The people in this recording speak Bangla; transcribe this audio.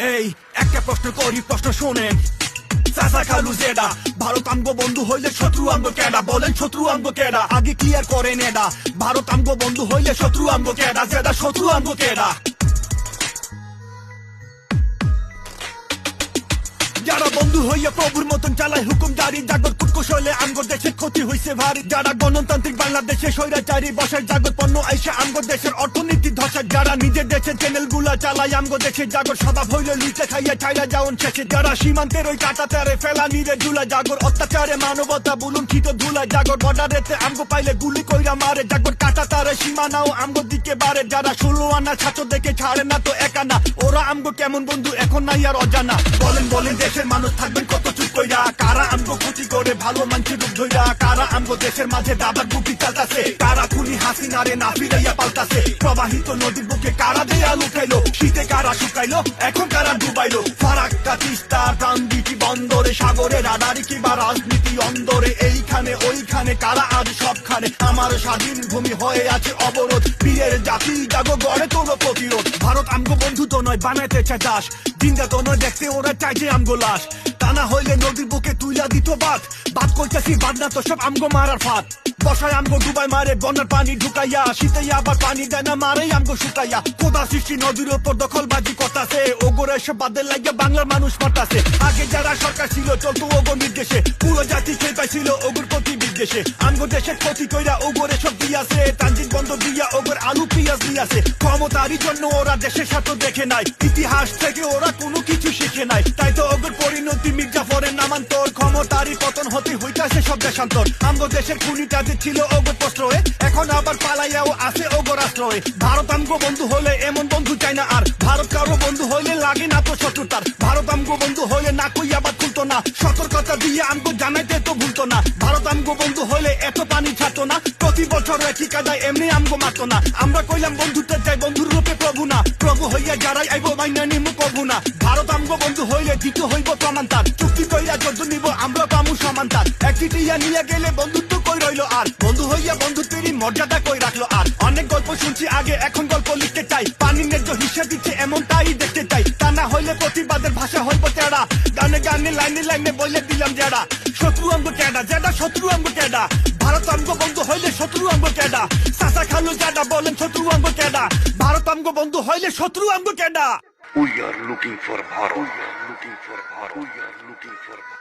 এই একটা প্রশ্ন করি, প্রশ্ন শোনেন। চাচা খালু জেডা ভারত আমগো বন্ধু হইলে শত্রু আমগো কেডা? বলেন শত্রু আমগো কেডা? আগে ক্লিয়ার করেন এটা। ভারত আমগো বন্ধু হইলে শত্রু আমগো কেডা? জেডা শত্রু আমগো কেডা? যারা বন্ধু হইয়া প্রভুর মতন চালায় হুকুম জারি, জাগত কুটকুশলে আমগো দেশের ক্ষতি হইছে ভারী। যারা গণতান্ত্রিক বাংলাদেশে স্বৈরাচারী বসায় জাগত পণ্য আইসা আমগো দেশের অর্থনীতি ধসায়। যারা নিজের দেশের চ্যানেল গুলা চালায় আমগো দেশের জাগর স্বভাব হইলে লুইতে খাইয়া ছাইরা যাওন শেষে। যারা সীমান্তের ওই কাটাতারে ফেলা নিরে ঝুলা জাগর অত্যাচারে মানবতা বুলুণ্ঠিত ধুলা। জাগর বর্ডারেতে আমগো পাইলে গুলি কইরা মারে। জাগর কাটাতারে সীমানাও আমগো দিকে বাড়ে। যারা 16 আনা ছাত্র দেখে ছাড়ে না তো একানা, ওরা আমগো কেমন বন্ধু এখন নাই আর অজানা। বলেন বলেন দেশের মানুষ থাকবেন কত চুপ কইরা? কারা আমগো ক্ষতি করে ভালো মানছি রূপ ধইরা? কারা আমগো দেশের মাঝে দাবার বুকি চালতাছে? কারা খুনি হাসিনারে না ফিরাইয়া পাল্টাছে? প্রবাহিত নদীর বুকে কারা দেয়াল উঠাইলো? শীতে কারা শুকাইলো, এখন কারা ডুবাইলো? ফারাক্কা তিস্তা ট্রানজিটি বন্দরে, সাগরে রাডারি কিবা রাজনীতি অন্দরে। এইখানে ওইখানে কারা আজ সবখানে? আমার স্বাধীন ভূমি হয়ে আছে অবরোধ। বীরের জাতি জাগো গড়ে তোলো প্রতিরোধ। ভারত আমগো বন্ধু তো নয়, বানাইতে চায় দাস। জিন্দা তো নয়, দেখতে ওরা চাই যে আমগো লাশ। তা না হইলে নদীর বুকে তুইলা দিত বাদ। বাদ কইতাছি বাদ না তো সব আমগো মারার ফাঁদ। বসায় আমগো ডুবাই মারে বন্যার পানি ঢুকাইয়া। শীতে আবার পানি দেয় না, মারে আমগো শুকাইয়া। খোদা সৃষ্টি নদীর ওপর দখলবাজি করতাছে। ওগরে সব বাদের লাগিয়া বাংলার মানুষ মারতাছে। আগে যারা সরকার ছিল চলতো ওগর নির্দেশে। পুরো জাতি খেয়ে পাইছিল ওগর প্রতি বিদ্বেষে। আমগো দেশের ক্ষতি কইরা ওগরে সব দিয়াছে। ট্রানজিট বন্ধ দিয়া ওগর আলু পিঁয়াজ দিয়াছে। ক্ষমতারই জন্য ওরা দেশের স্বার্থ দেখে নাই। ইতিহাস থেকে ওরা কোনো কিছু শিখে নাই। তাই তো ওগর পরিণতি মির্জাফরের নামান্তর। ক্ষমতারই পতন হতে হইতাছে সব দেশান্তর। আমগো দেশের খুনিটা ছিল ওগর প্রশ্রয়ে, এখন আবার পালাইয়াও আছে ওগর আশ্রয়ে। ভারত আমগো বন্ধু হইলে এমন বন্ধু চাই না আর। ভারত কারো বন্ধু হইলে লাগে না তো শত্রুতার। ভারত আমগো বন্ধু হইলে না কই আবার খুলতো না। সতর্কতা দিয়ে আমগো জানাইতে তো ভুলতো না। ভারত আমগো বন্ধু হইলে এত পানি ছাড়তো না। প্রতি বছর একই কাদায় এমনি আমগো মারতো না। আমরা কইলাম বন্ধুতে চাই, বন্ধুর রূপে প্রভু না। প্রভু হইয়া যারাই আইব মাইনা নিমু কভু না। ভারত আমগো বন্ধু হইলে দিতে হইব প্রমাণ তার। চুক্তি কইরা যত নিব আমরা পামু সমান তার। একটিয়া নিয়ে গেলে বন্ধুত্ব কই রইলো আর? বন্ধু হইয়া বন্ধুত্বেরই মর্যাদা কই রাখলো আর? অনেক গল্প শুনছি আগে, এখন গল্প লিখতে চাই। পানির ন্যায্য হিসেব দিচ্ছে এমনটাই দেখতে চাই। তা না হইলে প্রতিবাদের ভাষা হইব তেড়া। গানে গানে লাইনে লাইনে বলে দিলাম যারা শত্রু আমগো কেডা? যেডা শত্রু আমগো কেডা? ভারত আমগো বন্ধু হইলে শত্রু আমগো কেডা? চাচা খালু যাডা বলেন শত্রু আমগো কেডা? ভারত আমগো বন্ধু হইলে শত্রু আমগো কেডা? We are looking for Bharat. We are looking for Bharat. We are looking for Bharat.